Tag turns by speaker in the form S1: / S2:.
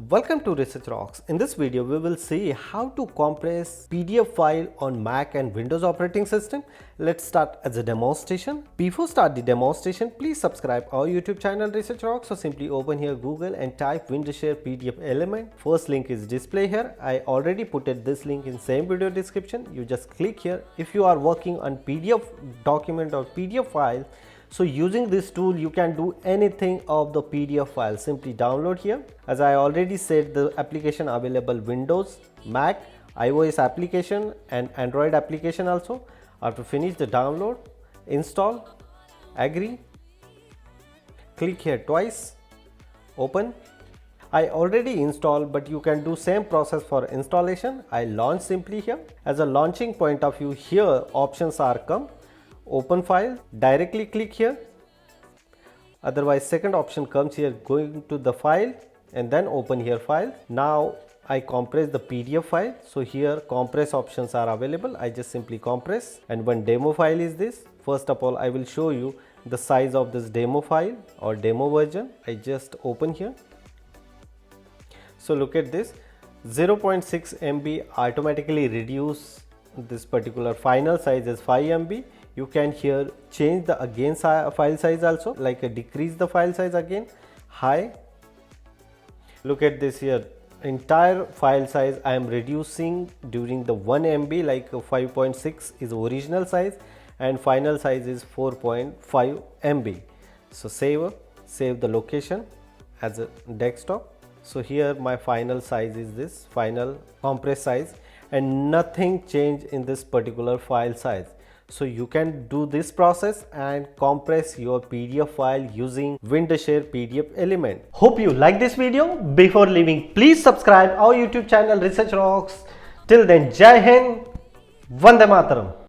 S1: Welcome to Research Rocks. In this video, we will see how to compress PDF file on Mac and Windows operating system. Let's start as a demonstration. Before start the demonstration, please subscribe our YouTube channel Research Rocks. So simply open here Google and type Windowshare PDF element. First link is display here. I already put this link in same video description. You just click here. If you are working on PDF document or PDF file, so using this tool, you can do anything of the PDF file. Simply download here. As I already said, the application available Windows, Mac, iOS application and Android application also. After finish the download, install, agree, click here twice, open. I already installed, but you can do same process for installation. I launch simply here. As a launching point of view, here options are come. Open file, directly click here. Otherwise second option comes here, going to the file and then open here file. Now I compress the PDF file. So here compress options are available. I just simply compress, and one demo file is this. First of all, I will show you the size of this demo file or demo version. I just open here. So look at this, 0.6 MB automatically reduce this particular final size is 5 MB. You can here change the again file size also, like decrease the file size again, high. Look at this here, entire file size I am reducing during the 1 MB, like 5.6 is original size and final size is 4.5 MB. So save the location as a desktop. So here my final size is this final compress size, and nothing changed in this particular file size. So you can do this process and compress your PDF file using Windowshare PDF element. Hope you like this video. Before leaving, please subscribe our YouTube channel Research Rocks. Till then, Jai Hind, Vande Mataram.